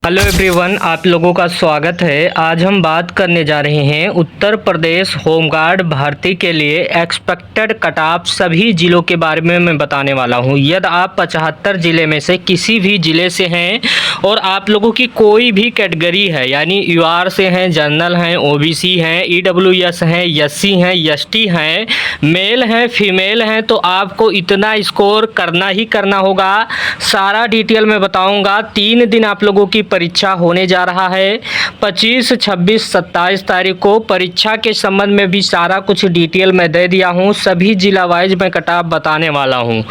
Hello everyone, आप लोगों का स्वागत है। आज हम बात करने जा रहे हैं उत्तर प्रदेश होमगार्ड भर्ती के लिए एक्सपेक्टेड कट ऑफ सभी ज़िलों के बारे में मैं बताने वाला हूं। यदि आप 75 ज़िले में से किसी भी ज़िले से हैं और आप लोगों की कोई भी कैटेगरी है, यानी यूआर से हैं, जनरल हैं, ओबीसी हैं, ईडब्ल्यूएस हैं, एससी हैं, एसटी हैं, मेल हैं, फीमेल हैं, तो आपको इतना स्कोर करना ही करना होगा। सारा डिटेल मैं बताऊँगा। 3 दिन आप लोगों की परीक्षा होने जा रहा है। 25, 26, 27 तारीख को परीक्षा के संबंध में भी सारा कुछ डिटेल मैं दे दिया हूं। सभी जिला वाइज मैं कट ऑफ बताने वाला हूं।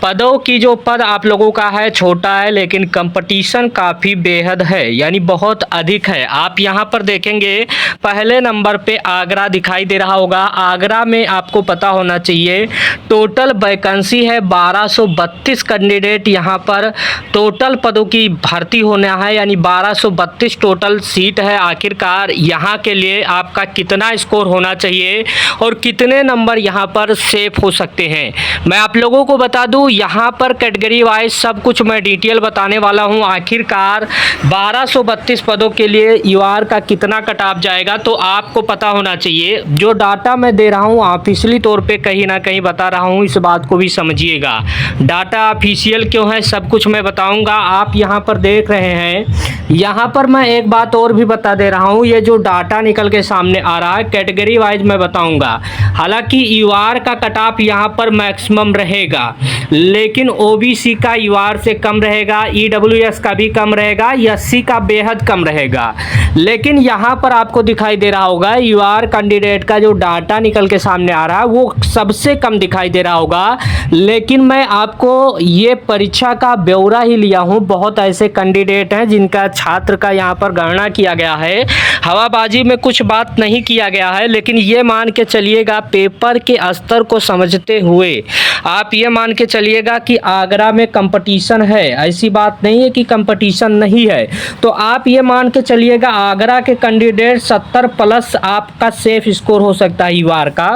पदों की जो पद आप लोगों का है छोटा है, लेकिन कंपटीशन काफ़ी बेहद है, यानी बहुत अधिक है। आप यहां पर देखेंगे पहले नंबर पे आगरा दिखाई दे रहा होगा। आगरा में आपको पता होना चाहिए टोटल वैकेंसी है 1232 कैंडिडेट यहाँ पर टोटल पदों की भर्ती होना है, यानी 1232 टोटल सीट है। आखिरकार यहाँ के लिए आपका कितना स्कोर होना चाहिए और कितने नंबर यहाँ पर सेफ हो सकते हैं, मैं आप लोगों को बता दूँ। यहाँ पर कैटेगरी वाइज सब कुछ मैं डिटेल बताने वाला हूँ। आखिरकार 1232 पदों के लिए यूआर का कितना कट ऑफ जाएगा तो आपको पता होना चाहिए। जो डाटा मैं दे रहा हूँ ऑफिशियली तौर पे कहीं ना कहीं बता रहा हूँ, इस बात को भी समझिएगा। डाटा ऑफिशियल क्यों है सब कुछ मैं बताऊँगा। आप यहाँ पर देख रहे हैं, यहाँ पर मैं एक बात और भी बता दे रहा हूँ। ये जो डाटा निकल के सामने आ रहा है कैटेगरी वाइज मैं बताऊँगा। हालांकि यूआर का कट ऑफ यहाँ पर मैक्सिमम रहेगा, लेकिन ओबीसी का यूआर से कम रहेगा, ईडब्ल्यूएस का भी कम रहेगा, एससी का बेहद कम रहेगा। लेकिन यहाँ पर आपको दिखाई दे रहा होगा यूआर कैंडिडेट का जो डाटा निकल के सामने आ रहा है वो सबसे कम दिखाई दे रहा होगा। लेकिन मैं आपको ये परीक्षा का ब्यौरा ही लिया हूँ। बहुत ऐसे कैंडिडेट हैं जिनका छात्र का यहाँ पर गणना किया गया है, हवाबाजी में कुछ बात नहीं किया गया है। लेकिन ये मान के चलिएगा पेपर के स्तर को समझते हुए आप ये मान के चलिएगा कि आगरा में कंपटीशन है, ऐसी बात नहीं है कि कंपटीशन नहीं है। तो आप ये मान के चलिएगा आगरा के कैंडिडेट 70 प्लस आपका सेफ स्कोर हो सकता है यूआर का।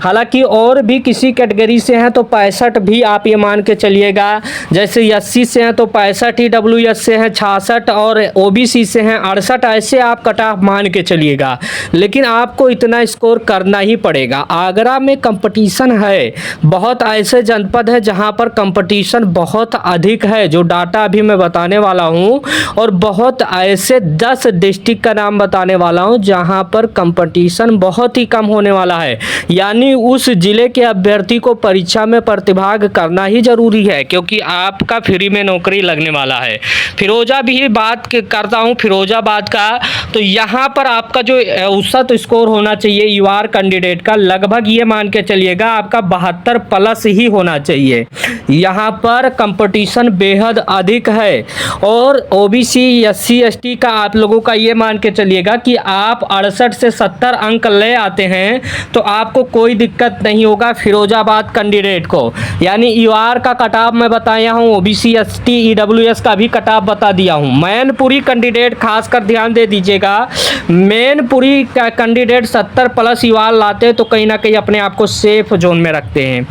हालांकि और भी किसी कैटेगरी से हैं तो 65 भी आप ये मान के चलिएगा। जैसे एससी से हैं तो 65, ईडब्ल्यूएस से हैं 66 और ओबीसी से हैं 68, ऐसे आप कट ऑफ मान के चलिएगा। लेकिन आपको इतना स्कोर करना ही पड़ेगा। आगरा में कंपटीशन है, बहुत ऐसे जनपद है जहां पर कंपटीशन बहुत अधिक है, जो डाटा अभी मैं बताने वाला हूं। और बहुत ऐसे 10 डिस्ट्रिक्ट का नाम बताने वाला हूं जहां पर कंपटीशन बहुत ही कम होने वाला है। यानी उस जिले के अभ्यर्थी को परीक्षा में प्रतिभाग करना ही जरूरी है, क्योंकि आपका फ्री में नौकरी लगने वाला है। फिरोजा भी बात करता हूं फिरोजाबाद का, तो यहाँ पर आपका जो औसत स्कोर होना चाहिए यूआर कैंडिडेट का लगभग ये मान के चलिएगा आपका 72 प्लस ही होना चाहिए। यहाँ पर कंपटीशन बेहद अधिक है। और ओबीसी एससी एसटी का आप लोगों का ये मान के चलिएगा कि आप 68 से 70 अंक ले आते हैं तो आपको कोई दिक्कत नहीं होगा फिरोजाबाद कैंडिडेट को। यानी यूआर का कट ऑफ मैं बताया हूँ, ओबीसी एसटी ईडब्ल्यूएस का भी कट ऑफ बता दिया हूँ। मैनपुरी कैंडिडेट खासकर ध्यान दे दीजिएगा, मैनपुरी का कैंडिडेट 70 प्लस यूआर लाते तो कहीं ना कहीं अपने आप को सेफ जोन में रखते हैं।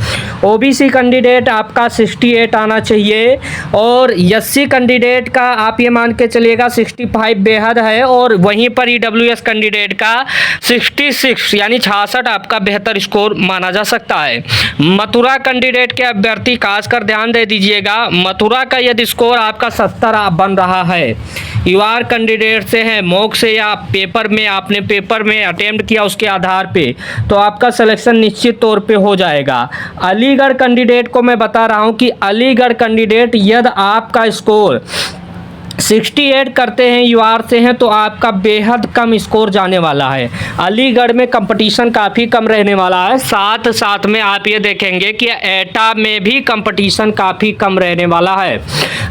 ओबीसी कैंडिडेट आपका 68 आना चाहिए और एससी कैंडिडेट का आप ये मान के चलिएगा 65 बेहद है। और वहीं पर ईडब्ल्यूएस कैंडिडेट का 66 यानी 66 आपका बेहतर स्कोर माना जा सकता है। मथुरा कैंडिडेट के अभ्यर्थी खासकर ध्यान दे दीजिएगा, मथुरा का यदि स्कोर आपका 70 बन रहा है यूआर कैंडिडेट से है, मॉक से या पेपर में आपने पेपर में अटेम्प्ट किया उसके आधार पे, तो आपका सिलेक्शन निश्चित तौर पे हो जाएगा। अलीगढ़ कैंडिडेट को मैं बता रहा हूं कि अलीगढ़ कैंडिडेट यदि आपका स्कोर 68 करते हैं यूआर से हैं तो आपका बेहद कम स्कोर जाने वाला है। अलीगढ़ में कंपटीशन काफ़ी कम रहने वाला है। साथ साथ में आप ये देखेंगे कि एटा में भी कंपटीशन काफ़ी कम रहने वाला है।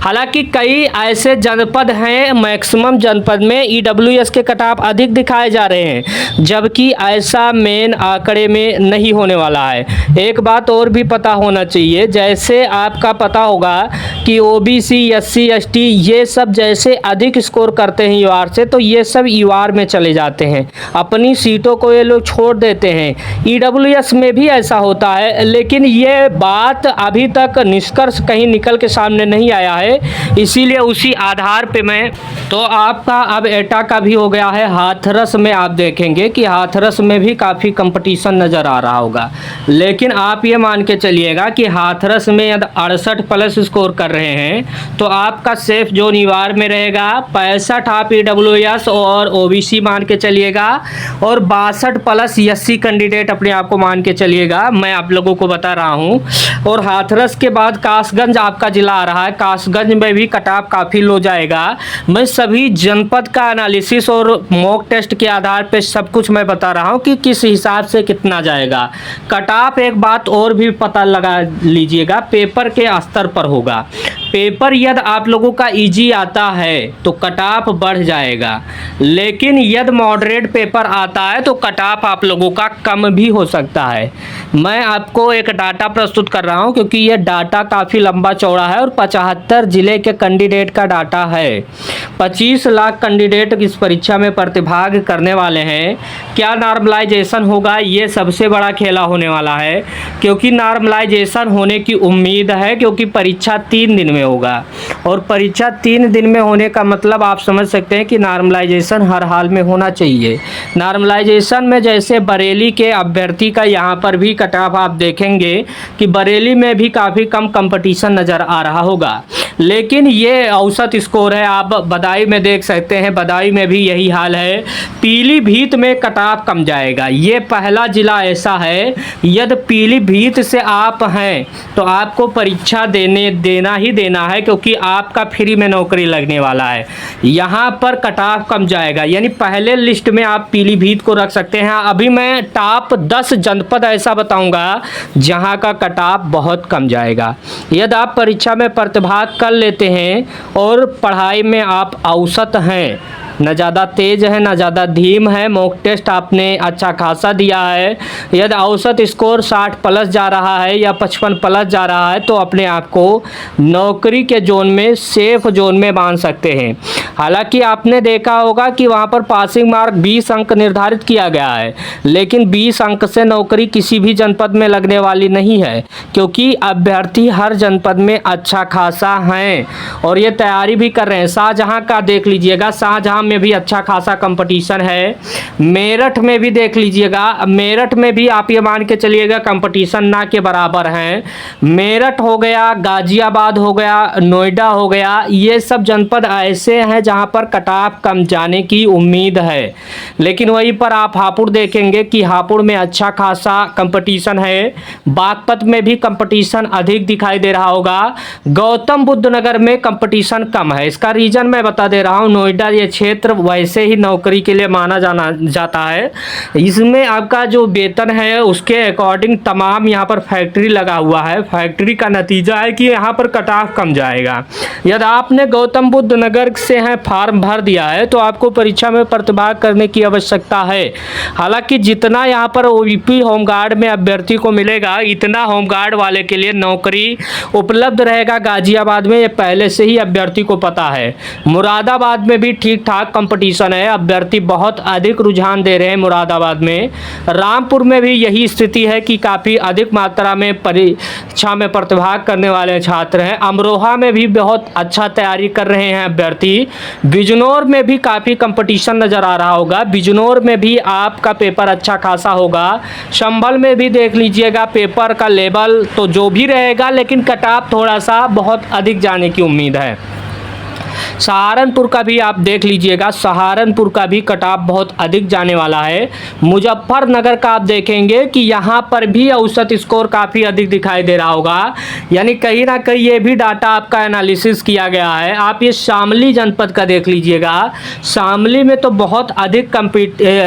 हालांकि कई ऐसे जनपद हैं, मैक्सिमम जनपद में ईडब्ल्यूएस के कट ऑफ अधिक दिखाए जा रहे हैं, जबकि ऐसा मेन आंकड़े में नहीं होने वाला है। एक बात और भी पता होना चाहिए, जैसे आपका पता होगा कि ओबीसी एससी एसटी ये सब जैसे अधिक स्कोर करते हैं ईवार से तो ये सब ईवार में चले जाते हैं, अपनी सीटों को ये लोग छोड़ देते हैं। ईडब्ल्यूएस में भी ऐसा होता है, लेकिन ये बात अभी तक निष्कर्ष कहीं निकल के सामने नहीं आया है, इसीलिए उसी आधार पे मैं तो आपका अब एटा का भी हो गया है। हाथरस में आप देखेंगे कि हाथरस में भी काफ़ी कंपटीशन नज़र आ रहा होगा, लेकिन आप ये मान के चलिएगा कि हाथरस में यदि 68 प्लस स्कोर कर रहे हैं तो आपका सेफ जोन ईवार में रहेगा। 65 आप ईडब्ल्यूएस और ओबीसी मान के चलिएगा, और 62 प्लस एससी कैंडिडेट अपने आप को मान के चलिएगा, मैं आप लोगों को बता रहा हूँ। और हाथरस के बाद कासगंज आपका ज़िला आ रहा है, कासगंज में भी कट ऑफ काफ़ी लो जाएगा। मैं सभी जनपद का एनालिसिस और मॉक टेस्ट के आधार पे सब कुछ मैं बता रहा हूँ कि किस हिसाब से कितना जाएगा कट ऑफ। एक बात और भी पता लगा लीजिएगा, पेपर के स्तर पर होगा। पेपर यदि आप लोगों का इजी आता है तो कट ऑफ बढ़ जाएगा, लेकिन यदि मॉडरेट पेपर आता है तो कट ऑफ आप लोगों का कम भी हो सकता है। मैं आपको एक डाटा प्रस्तुत कर रहा हूं, क्योंकि यह डाटा काफ़ी लंबा चौड़ा है और 75 जिले के कैंडिडेट का डाटा है। 25 लाख कैंडिडेट इस परीक्षा में प्रतिभाग करने वाले हैं। क्या नॉर्मलाइजेशन होगा, ये सबसे बड़ा खेला होने वाला है, क्योंकि नॉर्मलाइजेशन होने की उम्मीद है, क्योंकि परीक्षा 3 दिन में होगा, और परीक्षा 3 दिन में होने का मतलब आप समझ सकते हैं कि नॉर्मलाइजेशन हर हाल में होना चाहिए। नॉर्मलाइजेशन में जैसे बरेली के अभ्यर्थी का यहाँ पर भी कट ऑफ आप देखेंगे कि बरेली में भी काफ़ी कम कंपटीशन नज़र आ रहा होगा, लेकिन ये औसत स्कोर है। आप बदायूं में देख सकते हैं, बदायूं में भी यही हाल है। पीलीभीत में कट ऑफ कम जाएगा, ये पहला ज़िला ऐसा है यदि पीलीभीत से आप हैं तो आपको परीक्षा देना ही देना है, क्योंकि आपका फ्री में नौकरी लगने वाला है। यहाँ पर कट ऑफ कम जाएगा, यानी पहले लिस्ट में आप पीलीभीत को रख सकते हैं। अभी मैं टॉप 10 जनपद ऐसा बताऊंगा जहाँ का कट ऑफ बहुत कम जाएगा। यदि आप परीक्षा में प्रतिभाग कर लेते हैं और पढ़ाई में आप औसत हैं, न ज़्यादा तेज़ है न ज़्यादा धीम है, मॉक टेस्ट आपने अच्छा खासा दिया है, यदि औसत स्कोर 60 प्लस जा रहा है या 55 प्लस जा रहा है, तो अपने आप को नौकरी के जोन में, सेफ जोन में मान सकते हैं। हालांकि आपने देखा होगा कि वहाँ पर पासिंग मार्क 20 अंक निर्धारित किया गया है, लेकिन 20 अंक से नौकरी किसी भी जनपद में लगने वाली नहीं है, क्योंकि अभ्यर्थी हर जनपद में अच्छा खासा हैं और ये तैयारी भी कर रहे हैं। शाहजहाँ का देख लीजिएगा, शाहजहाँ में भी अच्छा खासा कंपटीशन है। मेरठ में भी देख लीजिएगा, मेरठ में भी आप ये मान के चलिएगा कंपटीशन ना के बराबर हैं। मेरठ हो गया, गाजियाबाद हो गया, नोएडा हो गया, ये सब जनपद ऐसे हैं जहां पर कट ऑफ कम जाने की उम्मीद है। लेकिन वहीं पर आप हापुड़ देखेंगे कि हापुड़ में अच्छा खासा कंपटीशन है। बागपत में भी कंपटीशन अधिक दिखाई दे रहा होगा। गौतम बुद्ध नगर में कंपटीशन कम है। इसका रीजन मैं बता दे रहा हूँ, नोएडा ये क्षेत्र वैसे ही नौकरी के लिए माना जाता है। इसमें आपका जो वेतन है उसके अकॉर्डिंग तमाम यहाँ पर फैक्ट्री लगा हुआ है। फैक्ट्री का नतीजा है कि यहाँ पर कट ऑफ कम जाएगा। यदि आपने गौतम बुद्ध नगर से हैं फॉर्म भर दिया है तो आपको परीक्षा में प्रतिभाग करने की आवश्यकता है। हालांकि जितना यहाँ पर ओबीसी होमगार्ड में अभ्यर्थी को मिलेगा, इतना होमगार्ड वाले के लिए नौकरी उपलब्ध रहेगा गाजियाबाद में, ये पहले से ही अभ्यर्थी को पता है। मुरादाबाद में भी ठीक ठाक कंपटीशन है, अभ्यर्थी बहुत अधिक रुझान दे रहे हैं मुरादाबाद में। रामपुर में भी यही स्थिति है कि काफ़ी अधिक मात्रा में परीक्षा में प्रतिभाग करने वाले छात्र हैं। अमरोहा में भी बहुत अच्छा तैयारी कर रहे हैं अभ्यर्थी। बिजनौर में भी काफ़ी कंपटीशन नज़र आ रहा होगा, बिजनौर में भी आपका पेपर अच्छा खासा होगा। संभल में भी देख लीजिएगा, पेपर का लेवल तो जो भी रहेगा, लेकिन कट ऑफ थोड़ा सा बहुत अधिक जाने की उम्मीद है। सहारनपुर का भी आप देख लीजिएगा, सहारनपुर का भी कट ऑफ बहुत अधिक जाने वाला है। मुजफ्फरनगर का आप देखेंगे कि यहाँ पर भी औसत स्कोर काफ़ी अधिक दिखाई दे रहा होगा, यानी कहीं ना कहीं ये भी डाटा आपका एनालिसिस किया गया है। आप ये शामली जनपद का देख लीजिएगा, शामली में तो बहुत अधिक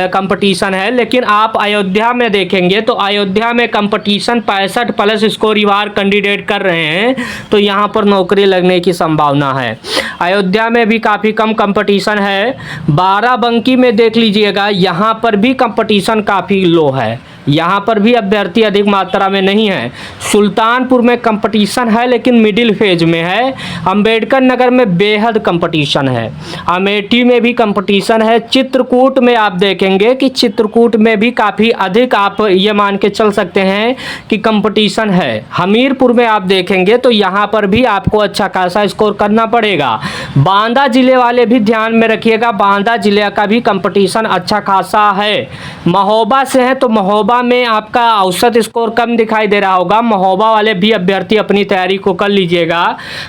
कंपटीशन है, लेकिन आप अयोध्या में देखेंगे तो अयोध्या में कंपटीशन 65 प्लस स्कोर वार कैंडिडेट कर रहे हैं, तो यहाँ पर नौकरी लगने की संभावना है। अयोध्या में भी काफ़ी कम कंपटीशन है। बाराबंकी में देख लीजिएगा, यहाँ पर भी कंपटीशन काफ़ी लो है। यहाँ पर भी अभ्यर्थी अधिक मात्रा में नहीं है। सुल्तानपुर में कंपटीशन है लेकिन मिडिल फेज में है। अंबेडकर नगर में बेहद कंपटीशन है। अमेठी में भी कंपटीशन है। चित्रकूट में आप देखेंगे कि चित्रकूट में भी काफ़ी अधिक आप ये मान के चल सकते हैं कि कंपटीशन है। हमीरपुर में आप देखेंगे तो यहाँ पर भी आपको अच्छा खासा स्कोर करना पड़ेगा। बांदा जिले वाले भी ध्यान में रखिएगा, बांदा जिले का भी कंपटीशन अच्छा खासा है। महोबा से है तो महोबा में आपका औसत स्कोर कम दिखाई दे रहा होगा। महोबा वाले भी अभ्यर्थी अपनी तैयारी को कर लीजिएगा।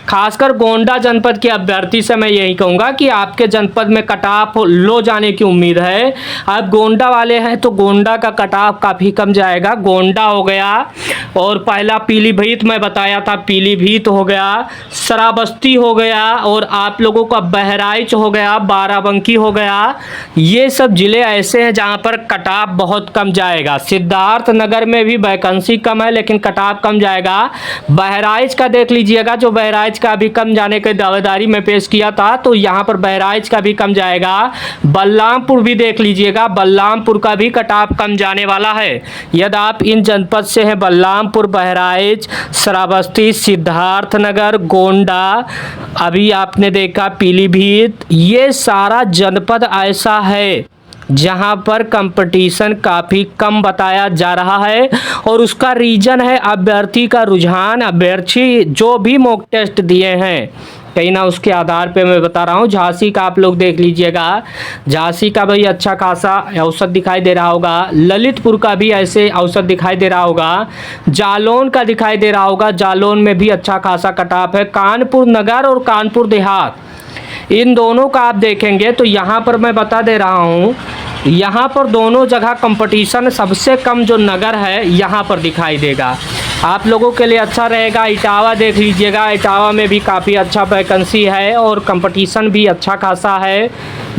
खासकर गोंडा जनपद के अभ्यर्थी से मैं यही कहूँगा कि आपके जनपद में कट ऑफ लो जाने की उम्मीद है। आप गोंडा वाले हैं तो गोंडा का कट ऑफ काफ़ी कम जाएगा। गोंडा हो गया और पहला पीलीभीत मैं बताया था, पीलीभीत हो गया, श्रावस्ती हो गया और आप लोगों का बहराइच हो गया, बाराबंकी हो गया। ये सब ज़िले ऐसे हैं जहाँ पर कट ऑफ बहुत कम जाएगा। सिद्धार्थ नगर में भी वैकेंसी कम है लेकिन कट ऑफ कम जाएगा। बहराइच का देख लीजिएगा, जो बहराइच का भी कम जाने की दावेदारी में पेश किया था तो यहाँ पर बहराइच का भी कम जाएगा। बलरामपुर भी देख लीजिएगा, बलरामपुर का भी कट ऑफ कम जाने वाला है। यदि आप इन जनपद से हैं, बलरामपुर, बहराइच, श्रावस्ती, सिद्धार्थ नगर, गोंडा, अभी आपने देखा पीलीभीत, ये सारा जनपद ऐसा है जहां पर कंपटीशन काफ़ी कम बताया जा रहा है और उसका रीज़न है अभ्यर्थी का रुझान। अभ्यर्थी जो भी मॉक टेस्ट दिए हैं कहीं ना उसके आधार पे मैं बता रहा हूँ। झांसी का आप लोग देख लीजिएगा, झांसी का भी अच्छा खासा औसत दिखाई दे रहा होगा। ललितपुर का भी ऐसे औसत दिखाई दे रहा होगा। जालौन का दिखाई दे रहा होगा, जालौन में भी अच्छा खासा कट ऑफ है। कानपुर नगर और कानपुर देहात, इन दोनों का आप देखेंगे तो यहाँ पर मैं बता दे रहा हूँ, यहाँ पर दोनों जगह कंपटीशन सबसे कम जो नगर है यहाँ पर दिखाई देगा। आप लोगों के लिए अच्छा रहेगा। इटावा देख लीजिएगा, इटावा में भी काफ़ी अच्छा वैकेंसी है और कंपटीशन भी अच्छा खासा है।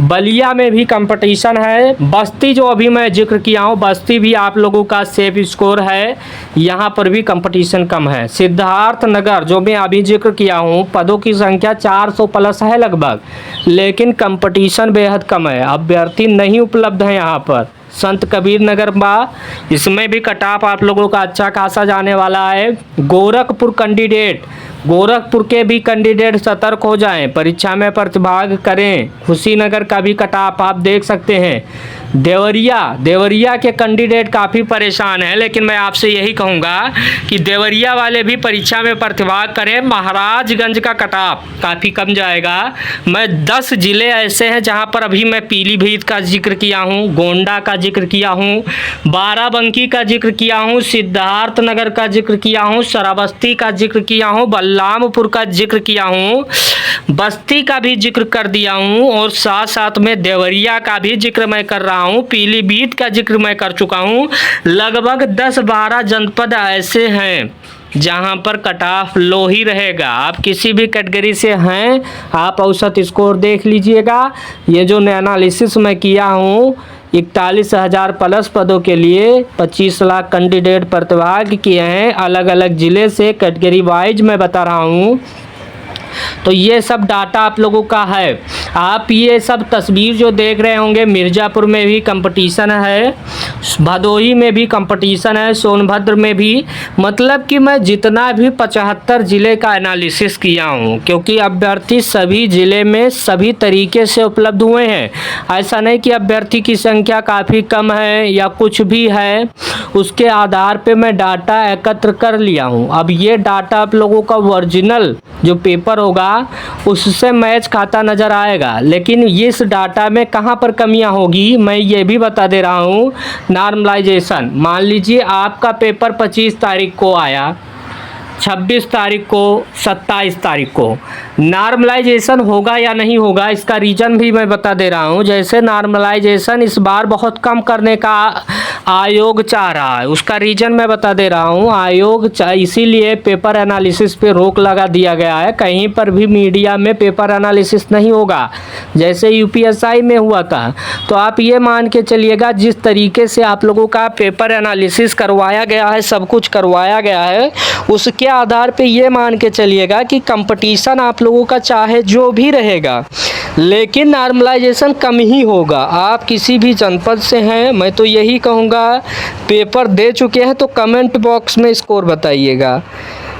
बलिया में भी कंपटीशन है। बस्ती जो अभी मैं जिक्र किया हूँ, बस्ती भी आप लोगों का सेफ स्कोर है, यहाँ पर भी कंपटीशन कम है। सिद्धार्थ नगर जो मैं अभी जिक्र किया हूँ, पदों की संख्या 400 प्लस है लगभग, लेकिन कंपटीशन बेहद कम है, अभ्यर्थी नहीं उपलब्ध है यहाँ पर। संत कबीर नगर बा, इसमें भी कट ऑफ आप लोगों का अच्छा खासा जाने वाला है। गोरखपुर कैंडिडेट, गोरखपुर के भी कैंडिडेट सतर्क हो जाएं, परीक्षा में प्रतिभाग करें। कुशीनगर का भी कट ऑफ आप देख सकते हैं। देवरिया के कैंडिडेट काफ़ी परेशान हैं, लेकिन मैं आपसे यही कहूँगा कि देवरिया वाले भी परीक्षा में प्रतिभाग करें। महाराजगंज का कट ऑफ काफ़ी कम जाएगा। मैं 10 ज़िले ऐसे हैं जहाँ पर अभी मैं पीलीभीत का जिक्र किया हूँ, गोंडा का जिक्र किया हूँ, बाराबंकी का जिक्र किया हूँ, सिद्धार्थ नगर का जिक्र किया हूँ, श्रावस्ती का जिक्र किया हूँ, बलरामपुर का जिक्र किया हूँ, बस्ती का भी जिक्र कर दिया हूँ और साथ साथ में देवरिया का भी जिक्र मैं कर रहा हूँ, पीलीभीत का जिक्र मैं कर चुका हूँ। लगभग 10-12 जनपद ऐसे हैं जहां पर कट ऑफ लो ही रहेगा। आप किसी भी कैटेगरी से हैं, आप औसत स्कोर देख लीजिएगा। ये जो एनालिसिस मैं किया हूँ, 41,000 प्लस पदों के लिए 25 लाख कैंडिडेट प्रतिभाग किए हैं अलग अलग ज़िले से, कैटेगरी वाइज मैं बता रहा हूँ। तो ये सब डाटा आप लोगों का है। आप ये सब तस्वीर जो देख रहे होंगे, मिर्ज़ापुर में भी कंपटीशन है, भदोही में भी कंपटीशन है, सोनभद्र में भी। मतलब कि मैं जितना भी 75 ज़िले का एनालिसिस किया हूँ, क्योंकि अभ्यर्थी सभी ज़िले में सभी तरीके से उपलब्ध हुए हैं। ऐसा नहीं कि अभ्यर्थी की संख्या काफ़ी कम है या कुछ भी है, उसके आधार पे मैं डाटा एकत्र कर लिया हूँ। अब ये डाटा आप लोगों का ओरिजिनल जो पेपर होगा उससे मैच खाता नज़र आएगा, लेकिन इस डाटा में कहाँ पर कमियाँ होगी मैं ये भी बता दे रहा हूँ। नॉर्मलाइजेशन, मान लीजिए आपका पेपर 25 तारीख को आया, 26 तारीख को, 27 तारीख को नॉर्मलाइजेशन होगा या नहीं होगा, इसका रीज़न भी मैं बता दे रहा हूँ। जैसे नॉर्मलाइजेशन इस बार बहुत कम करने का आयोग चाह रहा है, उसका रीज़न मैं बता दे रहा हूँ। आयोग इसीलिए पेपर एनालिसिस पे रोक लगा दिया गया है, कहीं पर भी मीडिया में पेपर एनालिसिस नहीं होगा जैसे यूपीएससी में हुआ था। तो आप ये मान के चलिएगा, जिस तरीके से आप लोगों का पेपर एनालिसिस करवाया गया है, सब कुछ करवाया गया है, उसके आधार पे ये मान के चलिएगा कि कंपटीशन आप लोगों का चाहे जो भी रहेगा, लेकिन नॉर्मलाइजेशन कम ही होगा। आप किसी भी जनपद से हैं, मैं तो यही कहूँगा पेपर दे चुके हैं तो कमेंट बॉक्स में स्कोर बताइएगा,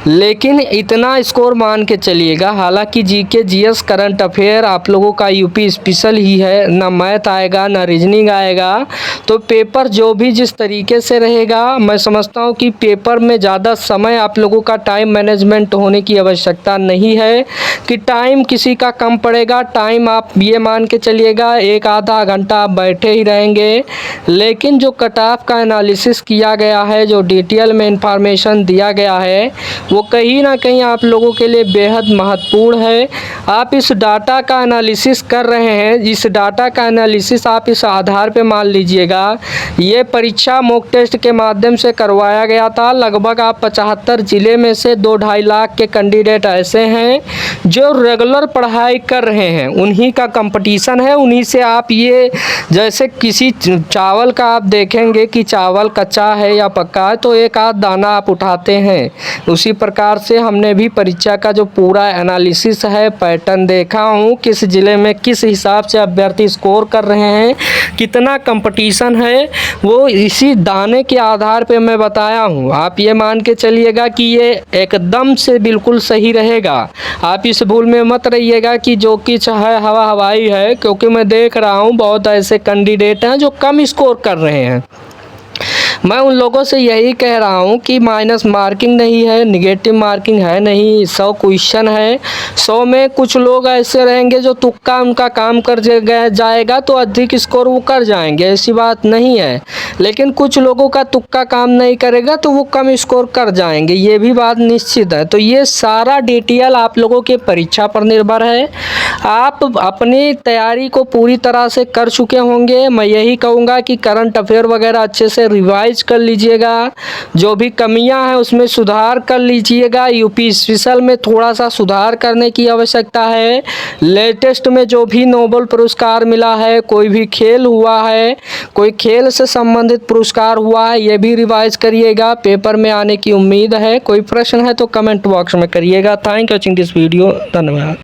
लेकिन इतना स्कोर मान के चलिएगा। हालांकि जीके जीएस करंट अफेयर आप लोगों का यूपी स्पेशल ही है, ना मैथ आएगा ना रीजनिंग आएगा, तो पेपर जो भी जिस तरीके से रहेगा, मैं समझता हूँ कि पेपर में ज़्यादा समय आप लोगों का टाइम मैनेजमेंट होने की आवश्यकता नहीं है कि टाइम किसी का कम पड़ेगा। टाइम आप ये मान के चलिएगा 1-आधा घंटा आप बैठे ही रहेंगे, लेकिन जो कट ऑफ का एनालिसिस किया गया है, जो डिटेल में इंफॉर्मेशन दिया गया है, वो कहीं ना कहीं आप लोगों के लिए बेहद महत्वपूर्ण है। आप इस डाटा का एनालिसिस कर रहे हैं, इस डाटा का एनालिसिस आप इस आधार पे मान लीजिएगा, ये परीक्षा मॉक टेस्ट के माध्यम से करवाया गया था। लगभग आप 75 ज़िले में से 2-2.5 लाख के कैंडिडेट ऐसे हैं जो रेगुलर पढ़ाई कर रहे हैं, उन्हीं का कंपटीशन है। उन्हीं से आप ये, जैसे किसी चावल का आप देखेंगे कि चावल कच्चा है या पक्का है, तो एक आध दाना आप उठाते हैं, उसी प्रकार से हमने भी परीक्षा का जो पूरा एनालिसिस है, पैटर्न देखा हूँ, किस ज़िले में किस हिसाब से अभ्यर्थी स्कोर कर रहे हैं, कितना कंपटीशन है, वो इसी दाने के आधार पे मैं बताया हूँ। आप ये मान के चलिएगा कि ये एकदम से बिल्कुल सही रहेगा। आप इस भूल में मत रहिएगा कि जो कुछ है हवा हवाई है, क्योंकि मैं देख रहा हूँ बहुत ऐसे कैंडिडेट हैं जो कम स्कोर कर रहे हैं। मैं उन लोगों से यही कह रहा हूँ कि माइनस मार्किंग नहीं है, निगेटिव मार्किंग है नहीं, 100 क्वेश्चन है, 100 में कुछ लोग ऐसे रहेंगे जो तुक्का उनका काम कर जाएगा तो अधिक स्कोर वो कर जाएंगे, ऐसी बात नहीं है। लेकिन कुछ लोगों का तुक्का काम नहीं करेगा तो वो कम स्कोर कर जाएंगे, ये भी बात निश्चित है। तो ये सारा डिटेल आप लोगों के परीक्षा पर निर्भर है। आप अपनी तैयारी को पूरी तरह से कर चुके होंगे। मैं यही कहूँगा कि करंट अफेयर वगैरह अच्छे से रिवाइज कर लीजिएगा, जो भी कमियां हैं उसमें सुधार कर लीजिएगा। यूपी स्पेशल में थोड़ा सा सुधार करने की आवश्यकता है। लेटेस्ट में जो भी नोबेल पुरस्कार मिला है, कोई भी खेल हुआ है, कोई खेल से संबंधित पुरस्कार हुआ है, ये भी रिवाइज करिएगा। पेपर में आने की उम्मीद है। कोई प्रश्न है तो कमेंट बॉक्स में करिएगा। Thank you watching this video. धन्यवाद।